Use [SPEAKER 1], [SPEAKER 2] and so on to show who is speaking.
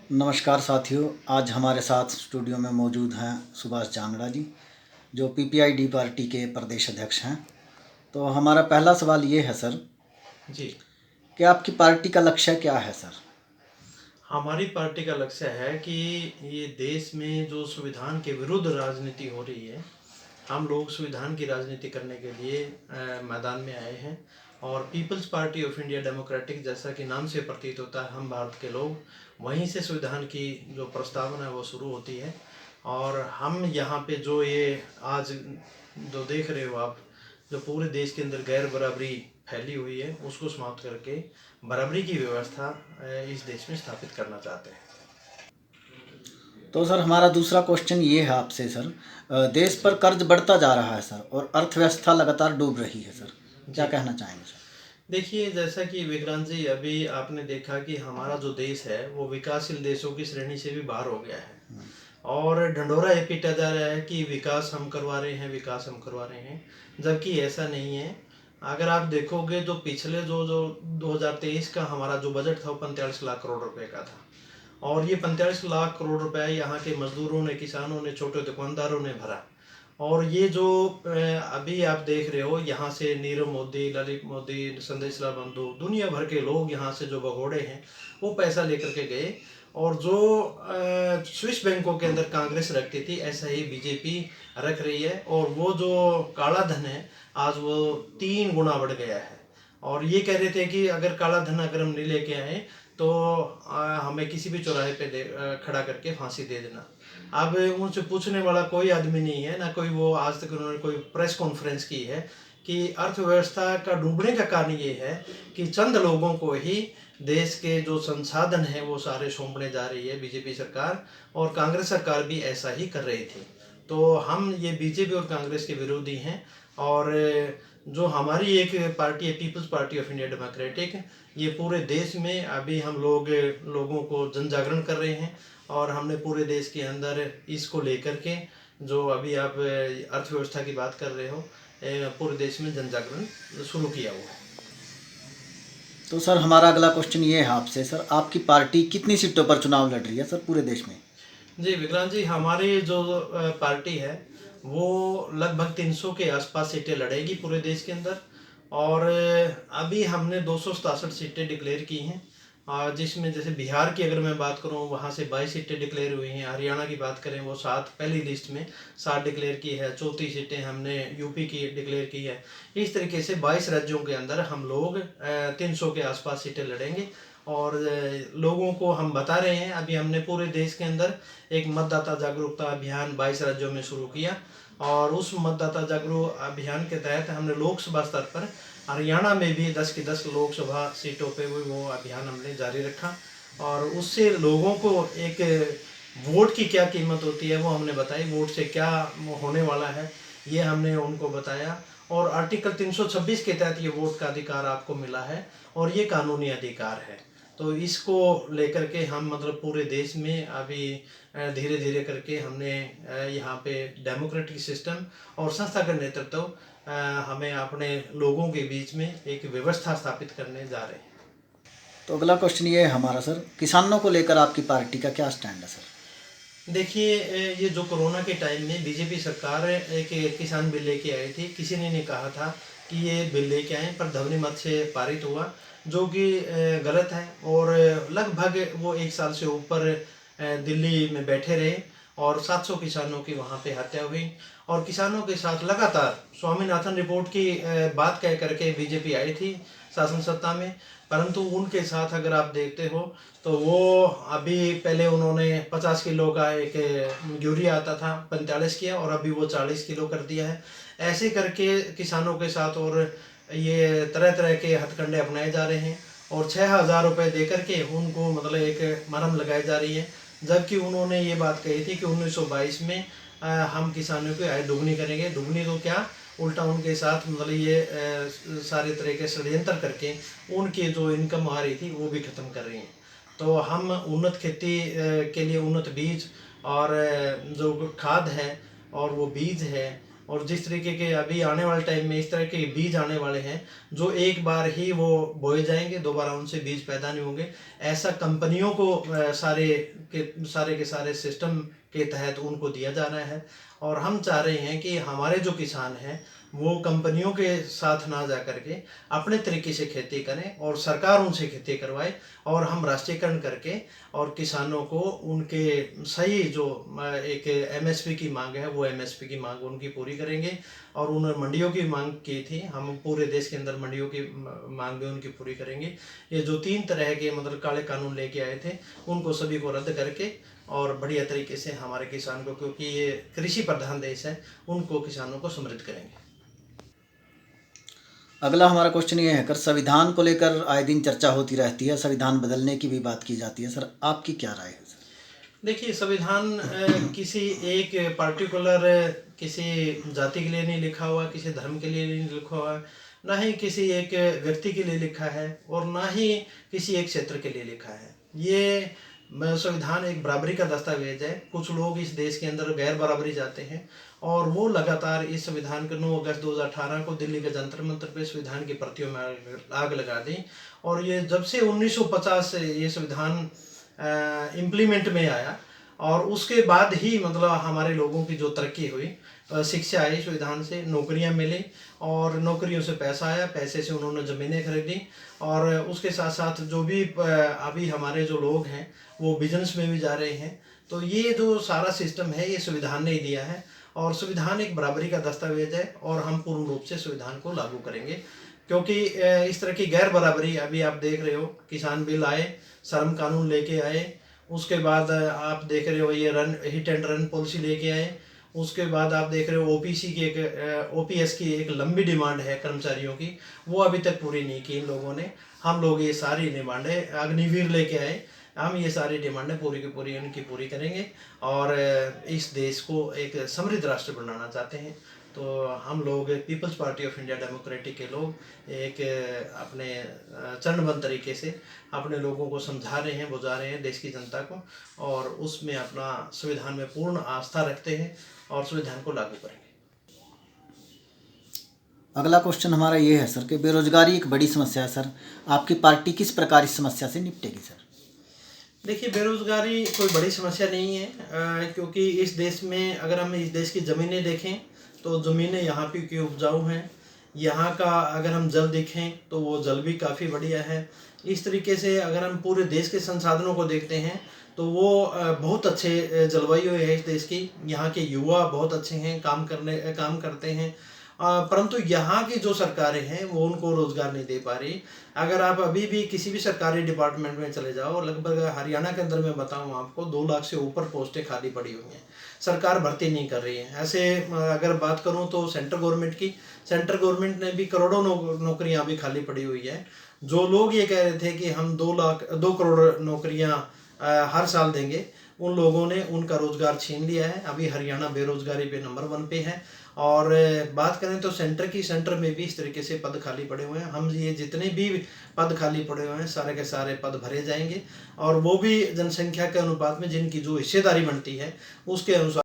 [SPEAKER 1] नमस्कार साथियों, आज हमारे साथ स्टूडियो में मौजूद हैं सुभाष जांगड़ा जी, जो पीपीआईडी पार्टी के प्रदेश अध्यक्ष हैं। तो हमारा पहला सवाल ये है सर
[SPEAKER 2] जी,
[SPEAKER 1] कि आपकी पार्टी का लक्ष्य क्या है सर?
[SPEAKER 2] हमारी पार्टी का लक्ष्य है कि ये देश में जो संविधान के विरुद्ध राजनीति हो रही है, हम लोग संविधान की राजनीति करने के लिए मैदान में आए हैं। और Peoples Party of India Democratic, जैसा कि नाम से प्रतीत होता है, हम भारत के लोग, वहीं से संविधान की जो प्रस्तावना है वो शुरू होती है। और हम यहाँ पे जो ये आज जो देख रहे हो आप, जो पूरे देश के अंदर गैर बराबरी फैली हुई है, उसको समाप्त करके बराबरी की व्यवस्था इस देश में स्थापित करना चाहते हैं।
[SPEAKER 1] तो सर हमारा दूसरा क्वेश्चन ये है आपसे सर, देश पर कर्ज बढ़ता जा रहा है सर और अर्थव्यवस्था लगातार डूब रही है सर, क्या
[SPEAKER 2] जी,
[SPEAKER 1] कहना चाहेंगे सर?
[SPEAKER 2] देखिए, जैसा कि विक्रांत जी, अभी आपने देखा कि हमारा जो देश है वो विकासशील देशों की श्रेणी से भी बाहर हो गया है। और ढंढोरा ये पीटा जा रहा है कि विकास हम करवा रहे हैं, विकास हम करवा रहे हैं, जबकि ऐसा नहीं है। अगर आप देखोगे, जो पिछले जो जो 2023 का हमारा जो बजट था वो 45 लाख करोड़ रुपए का था। और ये 45 लाख करोड़ रुपए यहाँ के मजदूरों ने, किसानों ने, छोटे दुकानदारों ने भरा। और ये जो अभी आप देख रहे हो, यहाँ से नीरव मोदी, ललित मोदी, संदेश लाल बंधु, दुनिया भर के लोग यहाँ से जो भगोड़े हैं वो पैसा लेकर के गए। और जो स्विस बैंकों के अंदर कांग्रेस रखती थी, ऐसा ही बीजेपी रख रही है। और वो जो काला धन है, आज वो 3 गुना बढ़ गया है। और ये कह रहे थे कि अगर काला धन अगर हम नहीं लेके आए तो हमें किसी भी चौराहे पे खड़ा करके फांसी दे देना। अब उनसे पूछने वाला कोई आदमी नहीं है, ना कोई, वो आज तक उन्होंने कोई प्रेस कॉन्फ्रेंस की है कि अर्थव्यवस्था का डूबने का कारण ये है कि चंद लोगों को ही देश के जो संसाधन हैं वो सारे सौंपने जा रही है बीजेपी सरकार। और कांग्रेस सरकार भी ऐसा ही कर रही थी। तो हम ये बीजेपी और कांग्रेस के विरोधी हैं। और जो हमारी एक पार्टी है, Peoples Party of India Democratic, ये पूरे देश में अभी हम लोगों को जन जागरण कर रहे हैं। और हमने पूरे देश के अंदर इसको लेकर के, जो अभी आप अर्थव्यवस्था की बात कर रहे हो, पूरे देश में जन जागरण शुरू किया हुआ है।
[SPEAKER 1] तो सर हमारा अगला क्वेश्चन ये है आपसे सर, आपकी पार्टी कितनी सीटों पर चुनाव लड़ रही है सर पूरे देश में?
[SPEAKER 2] जी विक्रांत जी, हमारी जो पार्टी है वो लगभग 300 के आसपास सीटें लड़ेगी पूरे देश के अंदर। और अभी हमने 267 सीटें डिक्लेयर की हैं। जिसमें जैसे बिहार की अगर मैं बात करूं, वहां से 22 सीटें डिक्लेयर हुई हैं। हरियाणा की बात करें, वो 7 पहली लिस्ट में 7 डिक्लेयर की है। 34 सीटें हमने यूपी की डिक्लेयर की है। इस तरीके से 22 राज्यों के अंदर हम लोग 300 के आसपास सीटें लड़ेंगे। और लोगों को हम बता रहे हैं, अभी हमने पूरे देश के अंदर एक मतदाता जागरूकता अभियान 22 राज्यों में शुरू किया। और उस मतदाता जागरूक अभियान के तहत हमने लोकसभा स्तर पर हरियाणा में भी 10 की 10 लोकसभा सीटों पे वो अभियान हमने जारी रखा। और उससे लोगों को एक वोट की क्या कीमत होती है वो हमने बताई, वोट से क्या होने वाला है ये हमने उनको बताया। और आर्टिकल 326 के तहत ये वोट का अधिकार आपको मिला है और ये कानूनी अधिकार है। तो इसको लेकर के हम मतलब पूरे देश में अभी धीरे धीरे करके हमने यहाँ पे डेमोक्रेटिक सिस्टम और संस्था का नेतृत्व हमें अपने लोगों के बीच में एक व्यवस्था स्थापित करने जा रहे हैं।
[SPEAKER 1] तो अगला क्वेश्चन ये है हमारा सर, किसानों को लेकर आपकी पार्टी का क्या स्टैंड है सर?
[SPEAKER 2] देखिए, ये जो कोरोना के टाइम में बीजेपी सरकार एक किसान बिल लेके आई थी। किसी ने नहीं कहा था कि ये बिल लेके आए, पर ध्वनिमत से पारित हुआ, जो कि गलत है। और लगभग वो 1 साल से ऊपर दिल्ली में बैठे रहे और 700 किसानों की वहाँ पे हत्या हुई। और किसानों के साथ लगातार स्वामीनाथन रिपोर्ट की बात कह करके बीजेपी आई थी शासन सत्ता में। परंतु उनके साथ अगर आप देखते हो तो वो अभी पहले उन्होंने 50 किलो का एक यूरिया आता था 45 किया, और अभी वो 40 किलो कर दिया है। ऐसे करके किसानों के साथ और ये तरह तरह के हथकंडे अपनाए जा रहे हैं। और 6,000 रुपये दे करके उनको मतलब एक मरहम लगाई जा रही है। जबकि उन्होंने ये बात कही थी कि 1922 में हम किसानों की आय दुगनी करेंगे। दुगनी तो क्या, उल्टा उनके साथ मतलब ये सारे तरह के षड्यंत्र करके उनकी जो इनकम आ रही थी वो भी ख़त्म कर रही हैं। तो हम उन्नत खेती के लिए उन्नत बीज और जो खाद है और वो बीज है और जिस तरीके के अभी आने वाले टाइम में इस तरह के बीज आने वाले हैं जो एक बार ही वो बोए जाएंगे, दोबारा उनसे बीज पैदा नहीं होंगे, ऐसा कंपनियों को सारे के सारे सिस्टम के तहत उनको दिया जा रहा है। और हम चाह रहे हैं कि हमारे जो किसान हैं वो कंपनियों के साथ ना जा करके अपने तरीके से खेती करें और सरकार उनसे खेती करवाए, और हम राष्ट्रीयकरण करके और किसानों को उनके सही जो एक एमएसपी की मांग है वो एमएसपी की मांग उनकी पूरी करेंगे। और उन्होंने मंडियों की मांग की थी, हम पूरे देश के अंदर मंडियों की मांग भी उनकी पूरी करेंगे। ये जो 3 तरह के मतलब काले कानून लेके आए थे उनको सभी को रद्द करके और बढ़िया तरीके से हमारे किसान को, क्योंकि ये कृषि प्रधान देश है, उनको किसानों को समृद्ध करेंगे।
[SPEAKER 1] अगला हमारा क्वेश्चन ये है, कर संविधान को लेकर आए दिन चर्चा होती रहती है, संविधान बदलने की भी बात की जाती है, सर आपकी क्या राय है सर?
[SPEAKER 2] देखिए, संविधान किसी एक पार्टिकुलर किसी जाति के लिए नहीं लिखा हुआ, किसी धर्म के लिए नहीं लिखा हुआ, ना ही किसी एक व्यक्ति के लिए लिखा है और ना ही किसी एक क्षेत्र के लिए लिखा है। ये संविधान एक बराबरी का दस्तावेज है। कुछ लोग इस देश के अंदर गैर बराबरी चाहते हैं और वो लगातार इस संविधान को 9 अगस्त 2018 को दिल्ली के जंतर मंतर पे संविधान की प्रतियों में आग लगा दी। और ये जब से 1950 से ये संविधान इम्प्लीमेंट में आया और उसके बाद ही मतलब हमारे लोगों की जो तरक्की हुई, शिक्षा आई संविधान से, नौकरियां मिली और नौकरियों से पैसा आया, पैसे से उन्होंने ज़मीनें खरीदी और उसके साथ साथ जो भी अभी हमारे जो लोग हैं वो बिजनेस में भी जा रहे हैं। तो ये जो सारा सिस्टम है ये संविधान ने ही दिया है और संविधान एक बराबरी का दस्तावेज है और हम पूर्ण रूप से संविधान को लागू करेंगे, क्योंकि इस तरह की गैर बराबरी अभी आप देख रहे हो, किसान बिल आए, श्रम कानून लेके आए, उसके बाद आप देख रहे हो ये हिट एंड रन पॉलिसी लेके आए, उसके बाद आप देख रहे हो ओपीसी की एक ओपीएस की एक लंबी डिमांड है कर्मचारियों की, वो अभी तक पूरी नहीं की इन लोगों ने। हम लोग ये सारी डिमांडें, अग्निवीर लेके आए, हम ये सारी डिमांडें पूरी की पूरी उनकी पूरी करेंगे और इस देश को एक समृद्ध राष्ट्र बनाना चाहते हैं। तो हम लोग Peoples Party of India Democratic के लोग एक अपने चरणबद्ध तरीके से अपने लोगों को समझा रहे हैं, बुझा रहे हैं देश की जनता को, और उसमें अपना संविधान में पूर्ण आस्था रखते हैं और संविधान को लागू करेंगे।
[SPEAKER 1] अगला क्वेश्चन हमारा ये है सर कि बेरोजगारी एक बड़ी समस्या है सर, आपकी पार्टी किस प्रकार इस समस्या से निपटेगी सर?
[SPEAKER 2] देखिए, बेरोजगारी कोई बड़ी समस्या नहीं है, क्योंकि इस देश में अगर हम इस देश की ज़मीनें देखें तो ज़मीनें यहाँ की उपजाऊ हैं। यहाँ का अगर हम जल देखें तो वो जल भी काफ़ी बढ़िया है। इस तरीके से अगर हम पूरे देश के संसाधनों को देखते हैं तो वो बहुत अच्छे जलवायु है इस देश की। यहाँ के युवा बहुत अच्छे हैं, काम करते हैं, परंतु यहाँ की जो सरकारें हैं वो उनको रोज़गार नहीं दे पा रही। अगर आप अभी भी किसी भी सरकारी डिपार्टमेंट में चले जाओ, लगभग हरियाणा के अंदर मैं बताऊँ आपको 2 लाख से ऊपर पोस्टें खाली पड़ी हुई हैं, सरकार भर्ती नहीं कर रही है। ऐसे अगर बात करूँ तो सेंट्रल गवर्नमेंट ने भी करोड़ों नौकरियाँ अभी खाली पड़ी हुई है। जो लोग ये कह रहे थे कि हम 2 करोड़ नौकरियाँ हर साल देंगे, उन लोगों ने उनका रोजगार छीन लिया है। अभी हरियाणा बेरोजगारी पे नंबर 1 पे है। और बात करें तो सेंटर में भी इस तरीके से पद खाली पड़े हुए हैं। हम ये जितने भी पद खाली पड़े हुए हैं सारे के सारे पद भरे जाएंगे और वो भी जनसंख्या के अनुपात में जिनकी जो हिस्सेदारी बनती है उसके अनुसार